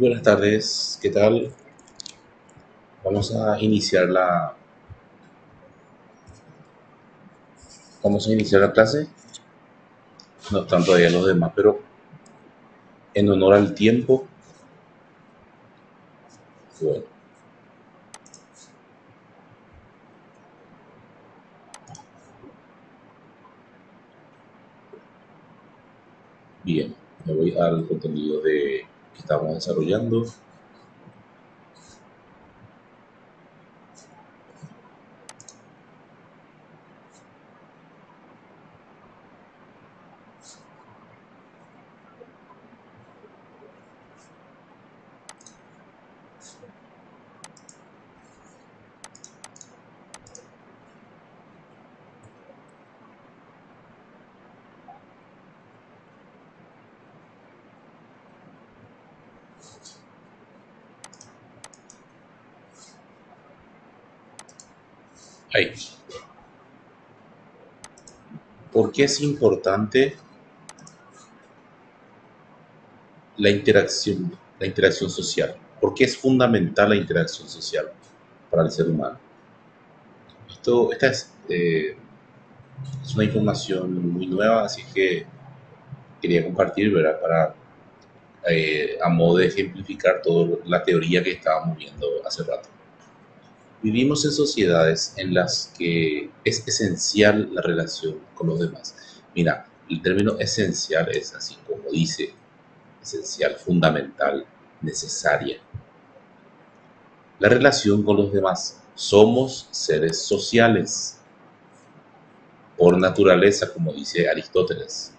Buenas tardes, ¿qué tal? Vamos a iniciar la clase. No están todavía los demás, pero en honor al tiempo, bueno, bien, me voy al contenido que estamos desarrollando. Ahí. ¿Por qué es importante la interacción social? ¿Por qué es fundamental la interacción social para el ser humano? Esta es una información muy nueva, así que quería compartir, ¿verdad? A modo de ejemplificar toda la teoría que estábamos viendo hace rato. Vivimos en sociedades en las que es esencial la relación con los demás. Mira, el término esencial es así como dice, esencial, fundamental, necesaria. La relación con los demás. Somos seres sociales, por naturaleza, como dice Aristóteles,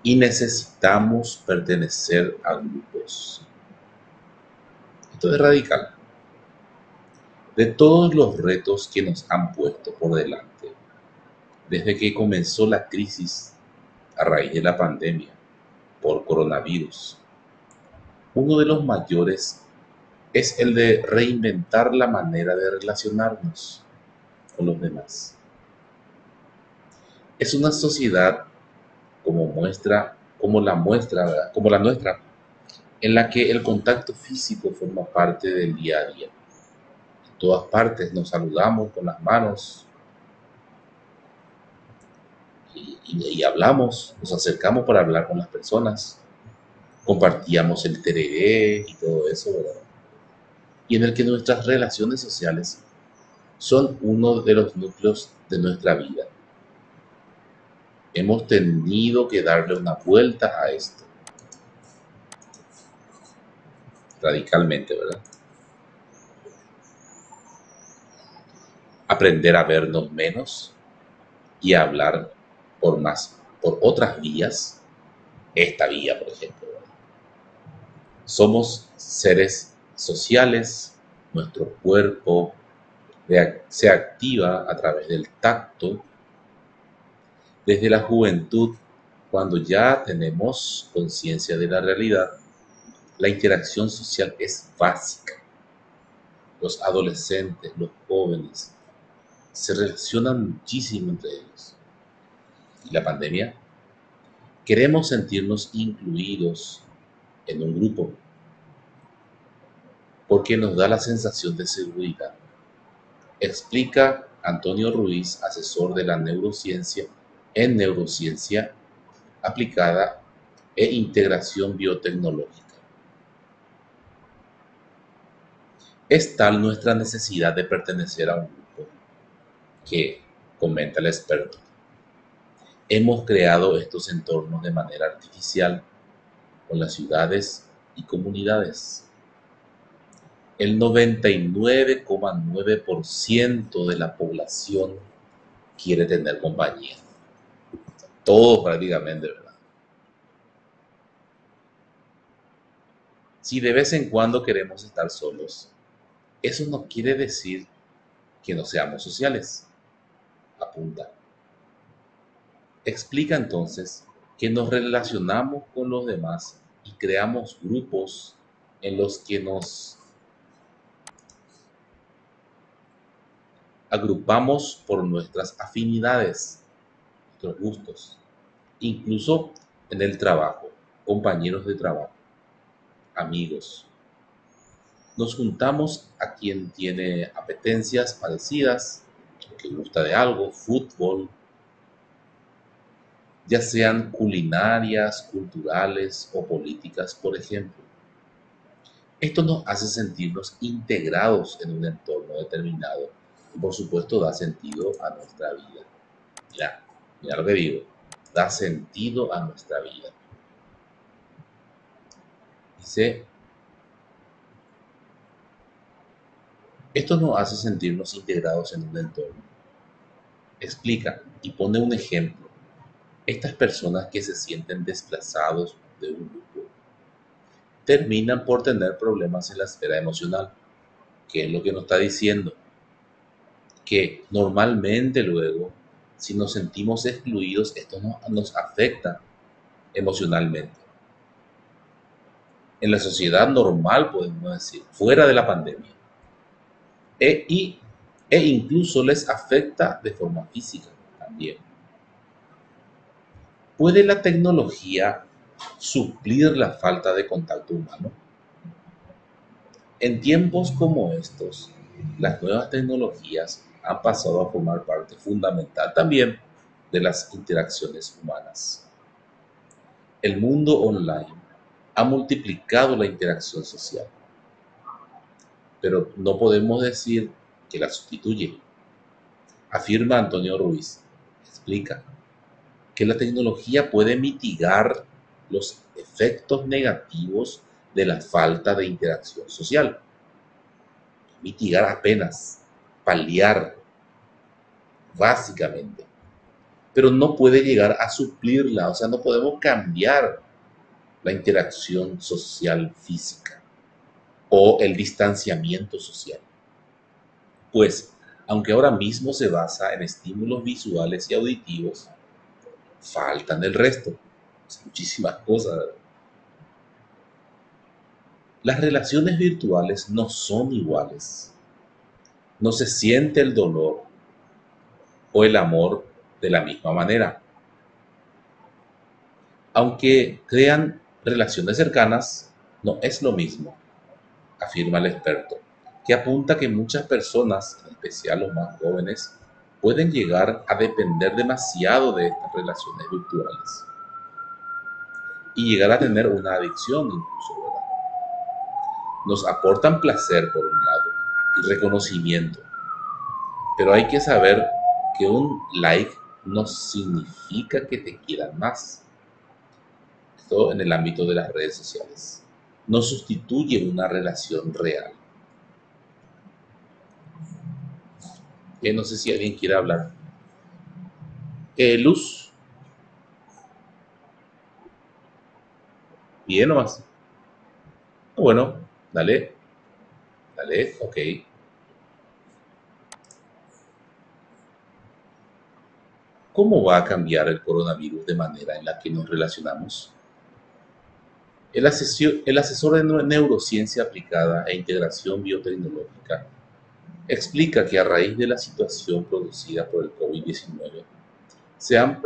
y necesitamos pertenecer a grupos. Esto es radical. De todos los retos que nos han puesto por delante, desde que comenzó la crisis a raíz de la pandemia por coronavirus, uno de los mayores es el de reinventar la manera de relacionarnos con los demás. Es una sociedad como la nuestra, en la que el contacto físico forma parte del día a día. En todas partes nos saludamos con las manos y hablamos, nos acercamos para hablar con las personas, compartíamos el tereré y todo eso, ¿verdad? Y en el que nuestras relaciones sociales son uno de los núcleos de nuestra vida. Hemos tenido que darle una vuelta a esto, radicalmente, ¿verdad? Aprender a vernos menos y a hablar por otras vías, esta vía, por ejemplo, ¿verdad? Somos seres sociales, nuestro cuerpo se activa a través del tacto desde la juventud, cuando ya tenemos conciencia de la realidad. La interacción social es básica. Los adolescentes, los jóvenes, se relacionan muchísimo entre ellos. Y la pandemia, queremos sentirnos incluidos en un grupo porque nos da la sensación de seguridad. Explica Antonio Ruiz, asesor de la neurociencia en neurociencia aplicada e integración biotecnológica. Es tal nuestra necesidad de pertenecer a un grupo que, comenta el experto, hemos creado estos entornos de manera artificial con las ciudades y comunidades. El 99,9% de la población quiere tener compañía. Todos prácticamente, ¿verdad? Si de vez en cuando queremos estar solos, eso no quiere decir que no seamos sociales, apunta. Explica entonces que nos relacionamos con los demás y creamos grupos en los que nos agrupamos por nuestras afinidades, nuestros gustos, incluso en el trabajo, compañeros de trabajo. amigos. Nos juntamos a quien tiene apetencias parecidas, que gusta de algo, fútbol, ya sean culinarias, culturales o políticas, por ejemplo. Esto nos hace sentirnos integrados en un entorno determinado y por supuesto da sentido a nuestra vida. Mira, mira lo que digo, da sentido a nuestra vida. Dice, esto nos hace sentirnos integrados en un entorno. Explica y pone un ejemplo. Estas personas que se sienten desplazados de un grupo terminan por tener problemas en la esfera emocional. ¿Qué es lo que nos está diciendo? Que normalmente luego, si nos sentimos excluidos, esto nos afecta emocionalmente. En la sociedad normal, podemos decir, fuera de la pandemia, e incluso les afecta de forma física también. ¿Puede la tecnología suplir la falta de contacto humano? En tiempos como estos, las nuevas tecnologías han pasado a formar parte fundamental también de las interacciones humanas. El mundo online ha multiplicado la interacción social, pero no podemos decir que la sustituye. Afirma Antonio Ruiz, explica que la tecnología puede mitigar los efectos negativos de la falta de interacción social. Mitigar apenas, paliar, básicamente. Pero no puede llegar a suplirla, o sea, no podemos cambiar la interacción social física o el distanciamiento social. Pues, aunque ahora mismo se basa en estímulos visuales y auditivos, faltan el resto. Muchísimas cosas. Las relaciones virtuales no son iguales. No se siente el dolor o el amor de la misma manera. Aunque crean relaciones cercanas, no es lo mismo, afirma el experto, que apunta que muchas personas, en especial los más jóvenes, pueden llegar a depender demasiado de estas relaciones virtuales y llegar a tener una adicción incluso, ¿verdad? Nos aportan placer por un lado y reconocimiento, pero hay que saber que un like no significa que te quieran más. Esto en el ámbito de las redes sociales. No sustituye una relación real. No sé si alguien quiere hablar. Luz, bien nomás. Bueno, dale, dale, ok. ¿Cómo va a cambiar el coronavirus de manera en la que nos relacionamos? El asesor de neurociencia aplicada e integración biotecnológica explica que a raíz de la situación producida por el COVID-19 se,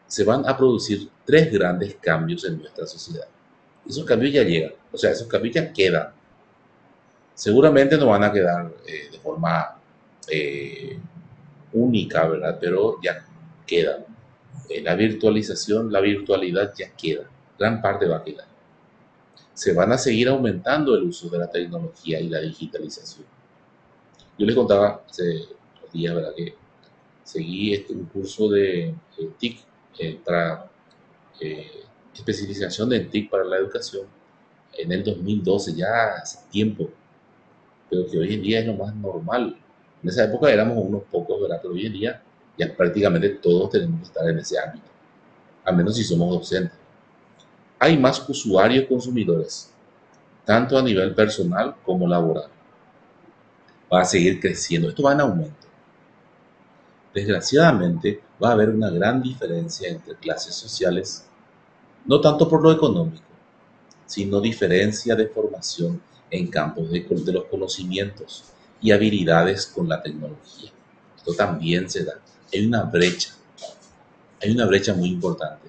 se van a producir tres grandes cambios en nuestra sociedad. Esos cambios ya llegan, o sea, esos cambios ya quedan. Seguramente no van a quedar de forma única, ¿verdad? Pero ya quedan. La virtualización, la virtualidad ya queda, gran parte va a quedar. Se van a seguir aumentando el uso de la tecnología y la digitalización. Yo les contaba hace días, ¿verdad? Que seguí un curso de TIC para especialización de TIC para la educación en el 2012, ya hace tiempo, pero que hoy en día es lo más normal. En esa época éramos unos pocos, ¿verdad? Pero hoy en día ya prácticamente todos tenemos que estar en ese ámbito, al menos si somos docentes. Hay más usuarios consumidores, tanto a nivel personal como laboral. Va a seguir creciendo, esto va en aumento. Desgraciadamente, va a haber una gran diferencia entre clases sociales, no tanto por lo económico, sino diferencia de formación en campos de los conocimientos y habilidades con la tecnología. Esto también se da. Hay una brecha muy importante.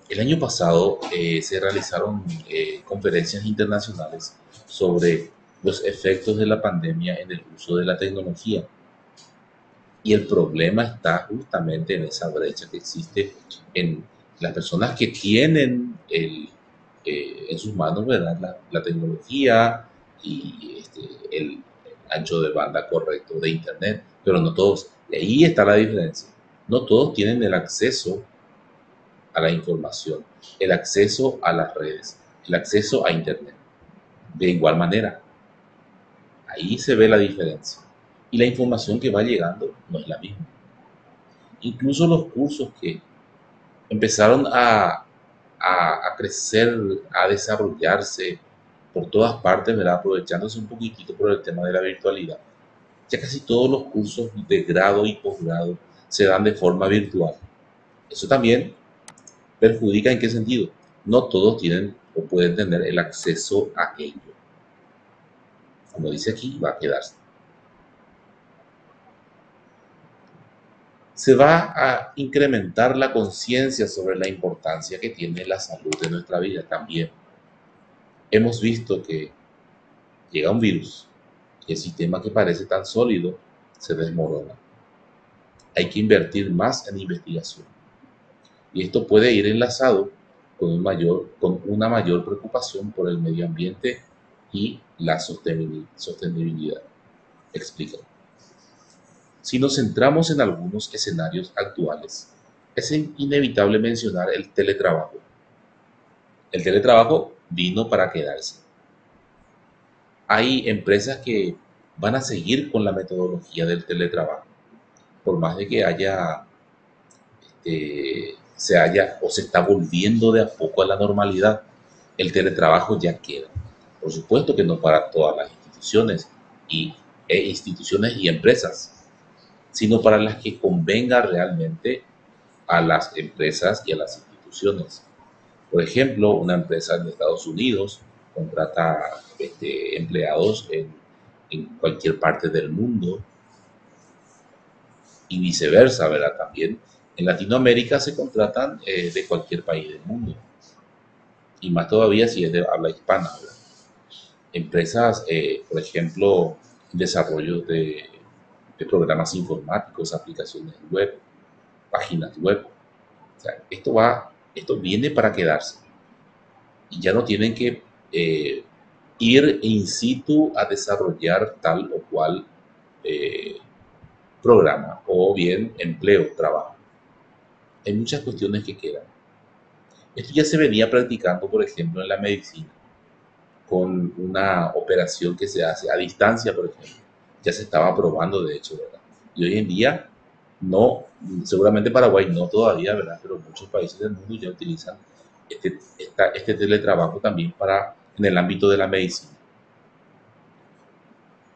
El año pasado se realizaron conferencias internacionales sobre los efectos de la pandemia en el uso de la tecnología. Y el problema está justamente en esa brecha que existe en las personas que tienen en sus manos, ¿verdad? La tecnología y el ancho de banda correcto de Internet, pero no todos. Y ahí está la diferencia. No todos tienen el acceso a la información, el acceso a las redes, el acceso a Internet. De igual manera, ahí se ve la diferencia. Y la información que va llegando no es la misma. Incluso los cursos que empezaron a crecer, a desarrollarse por todas partes, ¿verdad? Aprovechándose un poquitito por el tema de la virtualidad. Ya casi todos los cursos de grado y posgrado se dan de forma virtual. Eso también perjudica en qué sentido. No todos tienen o pueden tener el acceso a ello. Como dice aquí, va a quedarse. Se va a incrementar la conciencia sobre la importancia que tiene la salud de nuestra vida también. Hemos visto que llega un virus y el sistema que parece tan sólido se desmorona. Hay que invertir más en investigación. Y esto puede ir enlazado con una mayor preocupación por el medio ambiente y la sostenibilidad. Explica. Si nos centramos en algunos escenarios actuales, es inevitable mencionar el teletrabajo. El teletrabajo vino para quedarse. Hay empresas que van a seguir con la metodología del teletrabajo, por más de que se haya o se está volviendo de a poco a la normalidad, el teletrabajo ya queda. Por supuesto que no para todas las instituciones y empresas, sino para las que convenga realmente a las empresas y a las instituciones. Por ejemplo, una empresa en Estados Unidos contrata empleados en cualquier parte del mundo y viceversa, ¿verdad? También en Latinoamérica se contratan de cualquier país del mundo y más todavía si es de habla hispana, ¿verdad? Empresas, por ejemplo, desarrollo de programas informáticos, aplicaciones web, páginas web. O sea, esto viene para quedarse y ya no tienen que ir in situ a desarrollar tal o cual eh, programa o bien empleo, trabajo. Hay muchas cuestiones que quedan. Esto ya se venía practicando, por ejemplo, en la medicina, con una operación que se hace a distancia, por ejemplo. Ya se estaba probando, de hecho, ¿verdad? Y hoy en día, no, seguramente Paraguay no todavía, ¿verdad? Pero muchos países del mundo ya utilizan este teletrabajo también en el ámbito de la medicina.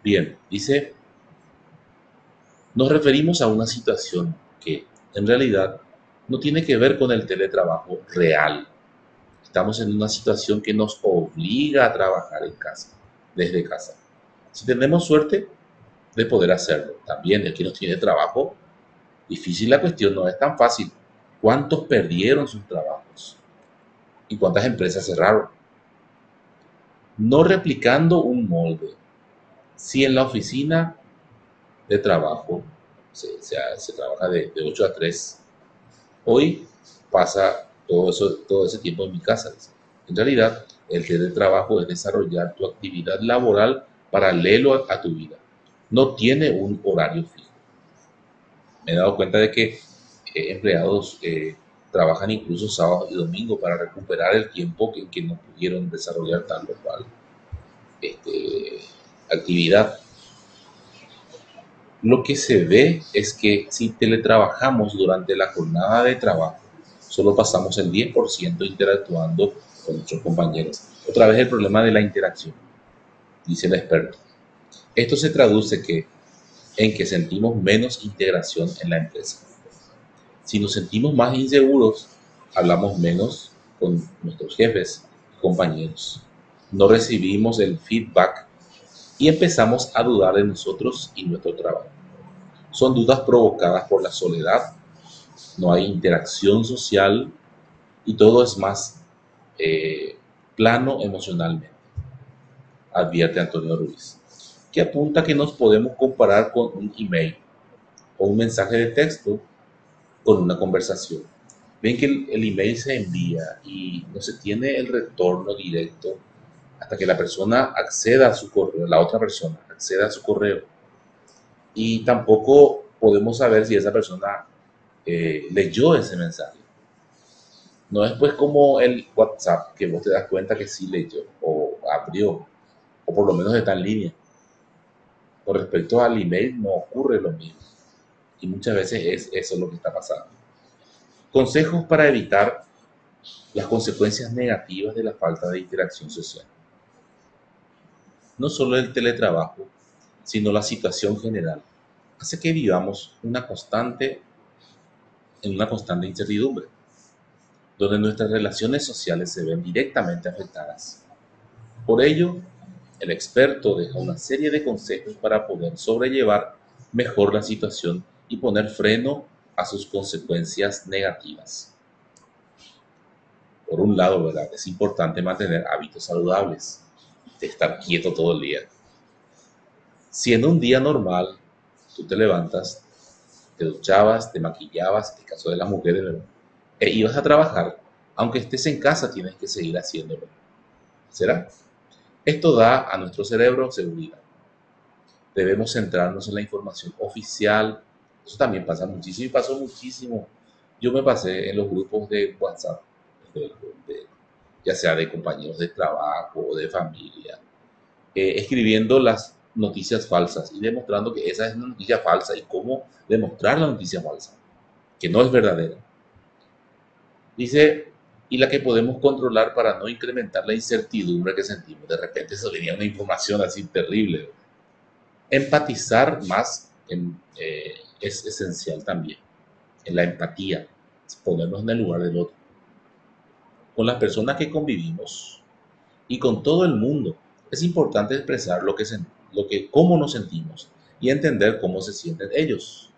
Bien, dice, nos referimos a una situación que en realidad no tiene que ver con el teletrabajo real. Estamos en una situación que nos obliga a trabajar en casa, desde casa. Si tenemos suerte de poder hacerlo, también el que no tiene trabajo, difícil la cuestión, no es tan fácil. ¿Cuántos perdieron sus trabajos? ¿Y cuántas empresas cerraron? No replicando un molde. Si en la oficina de trabajo se trabaja de 8 a 3, hoy pasa todo ese tiempo en mi casa. En realidad, el teletrabajo es desarrollar tu actividad laboral paralelo a tu vida. No tiene un horario fijo. Me he dado cuenta de que empleados trabajan incluso sábado y domingo para recuperar el tiempo en que no pudieron desarrollar tal o cual actividad. Lo que se ve es que si teletrabajamos durante la jornada de trabajo, solo pasamos el 10% interactuando con nuestros compañeros. Otra vez el problema de la interacción, dice el experto. Esto se traduce en que sentimos menos integración en la empresa. Si nos sentimos más inseguros, hablamos menos con nuestros jefes y compañeros. No recibimos el feedback y empezamos a dudar de nosotros y nuestro trabajo. Son dudas provocadas por la soledad, no hay interacción social y todo es más eh, plano emocionalmente, advierte Antonio Ruiz, que apunta que nos podemos comparar con un email o un mensaje de texto con una conversación. Ven que el email se envía y no se tiene el retorno directo hasta que la persona acceda a su correo, la otra persona acceda a su correo. Y tampoco podemos saber si esa persona leyó ese mensaje. No es pues como el WhatsApp, que vos te das cuenta que sí leyó o abrió, o por lo menos está en línea. Con respecto al email no ocurre lo mismo. Y muchas veces es eso lo que está pasando. Consejos para evitar las consecuencias negativas de la falta de interacción social. No solo el teletrabajo, sino la situación general hace que vivamos en una constante incertidumbre, donde nuestras relaciones sociales se ven directamente afectadas. Por ello, el experto deja una serie de consejos para poder sobrellevar mejor la situación y poner freno a sus consecuencias negativas. Por un lado, ¿verdad? Es importante mantener hábitos saludables, de estar quieto todo el día. Si en un día normal tú te levantas, te duchabas, te maquillabas, en el caso de las mujeres, ¿verdad? E ibas a trabajar, aunque estés en casa, tienes que seguir haciéndolo. ¿Será? Esto da a nuestro cerebro seguridad. Debemos centrarnos en la información oficial. Eso también pasa muchísimo y pasó muchísimo. Yo me pasé en los grupos de WhatsApp, de- de- ya sea de compañeros de trabajo o de familia, escribiendo las noticias falsas y demostrando que esa es una noticia falsa y cómo demostrar la noticia falsa, que no es verdadera. Dice, y la que podemos controlar para no incrementar la incertidumbre que sentimos. De repente eso venía una información así terrible. Empatizar más es esencial también, en la empatía, ponernos en el lugar del otro, con las personas que convivimos y con todo el mundo. Es importante expresar cómo nos sentimos y entender cómo se sienten ellos.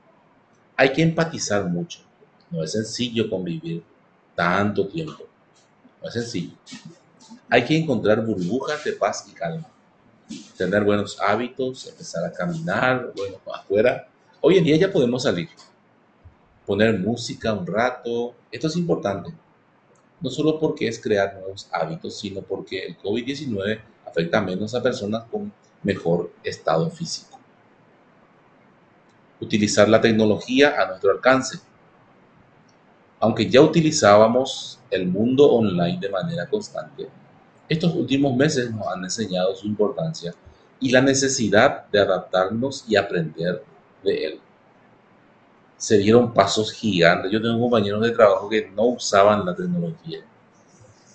Hay que empatizar mucho. No es sencillo convivir tanto tiempo. No es sencillo. Hay que encontrar burbujas de paz y calma, tener buenos hábitos, empezar a caminar, bueno, afuera. Hoy en día ya podemos salir, poner música un rato. Esto es importante, no solo porque es crear nuevos hábitos, sino porque el COVID-19 afecta menos a personas con mejor estado físico. Utilizar la tecnología a nuestro alcance. Aunque ya utilizábamos el mundo online de manera constante, estos últimos meses nos han enseñado su importancia y la necesidad de adaptarnos y aprender de él. Se dieron pasos gigantes. Yo tengo compañeros de trabajo que no usaban la tecnología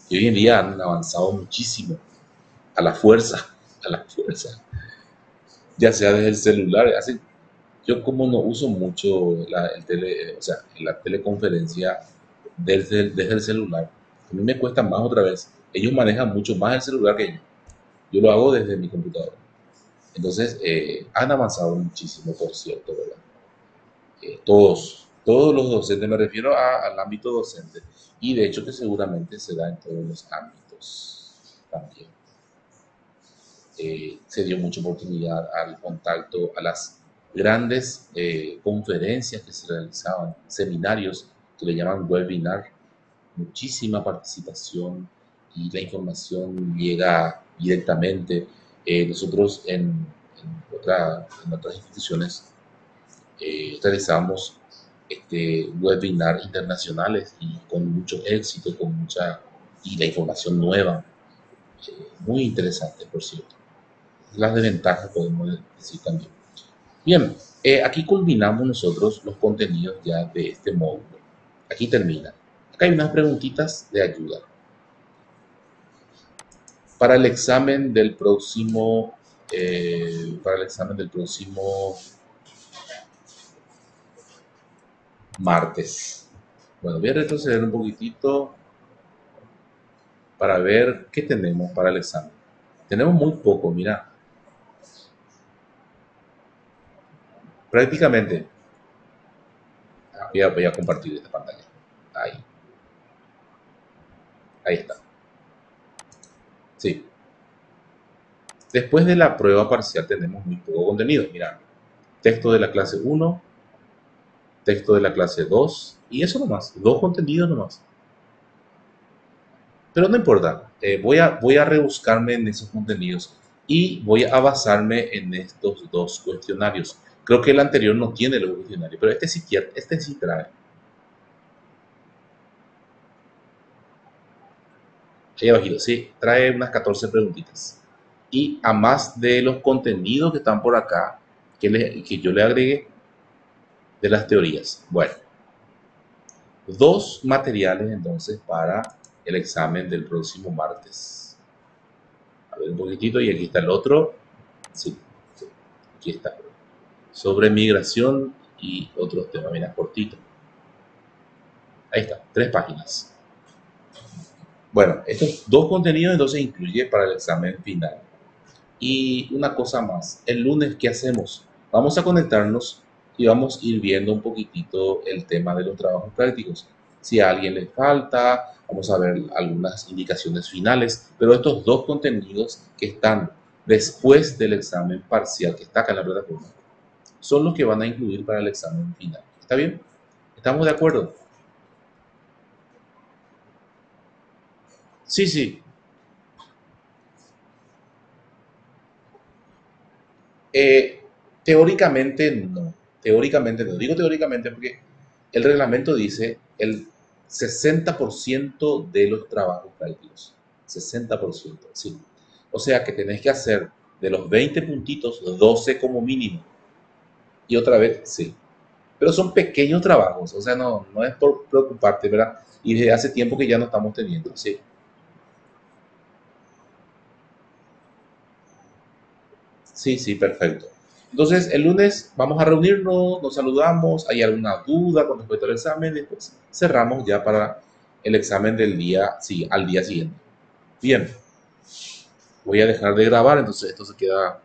y hoy en día han avanzado muchísimo a la fuerza, a la fuerza, ya sea desde el celular. Yo como no uso mucho o sea, la teleconferencia desde el celular, a mí me cuesta más otra vez. Ellos manejan mucho más el celular que yo. Yo lo hago desde mi computadora. Entonces, han avanzado muchísimo, por cierto, ¿verdad? Todos los docentes, me refiero al ámbito docente, y de hecho que seguramente se da en todos los ámbitos también. Se dio mucha oportunidad al contacto, a las grandes conferencias que se realizaban, seminarios que le llaman webinar, muchísima participación y la información llega directamente. Nosotros en otras instituciones realizamos webinar internacionales y con mucho éxito, y la información nueva, muy interesante, por cierto. Las desventajas podemos decir también. Bien, aquí culminamos nosotros los contenidos ya de este módulo. Aquí termina. Acá hay unas preguntitas de ayuda. Para el examen del próximo, para el examen del próximo martes. Bueno, voy a retroceder un poquitito para ver qué tenemos para el examen. Tenemos muy poco, mira. Prácticamente, voy a compartir esta pantalla. Ahí. Ahí está. Sí. Después de la prueba parcial tenemos muy poco contenido. Mira, texto de la clase 1, texto de la clase 2 y eso nomás. Dos contenidos nomás. Pero no importa. Voy a rebuscarme en esos contenidos y voy a basarme en estos dos cuestionarios. Creo que el anterior no tiene los cuestionarios, pero este sí trae. Ahí abajito, sí, trae unas 14 preguntitas. Y a más de los contenidos que están por acá, que yo le agregué de las teorías. Bueno, dos materiales entonces para el examen del próximo martes. A ver un poquitito y aquí está el otro. Sí, sí, aquí está. Sobre migración y otros temas, mira, cortito. Ahí está, 3 páginas. Bueno, estos dos contenidos entonces incluye para el examen final. Y una cosa más, el lunes, ¿qué hacemos? Vamos a conectarnos y vamos a ir viendo un poquitito el tema de los trabajos prácticos. Si a alguien le falta, vamos a ver algunas indicaciones finales, pero estos dos contenidos que están después del examen parcial que está acá en la plataforma, son los que van a incluir para el examen final. ¿Está bien? ¿Estamos de acuerdo? Sí, sí. Eh, teóricamente no. Teóricamente no. Digo teóricamente porque el reglamento dice el 60% de los trabajos prácticos. 60%, sí. O sea que tenés que hacer de los 20 puntitos, 12 como mínimo. Y otra vez, sí. Pero son pequeños trabajos, o sea, no es por preocuparte, ¿verdad? Y desde hace tiempo que ya no estamos teniendo, sí. Sí, sí, perfecto. Entonces, el lunes vamos a reunirnos, nos saludamos, hay alguna duda con respecto al examen, después cerramos ya para el examen del día, sí, al día siguiente. Bien, voy a dejar de grabar, entonces esto se queda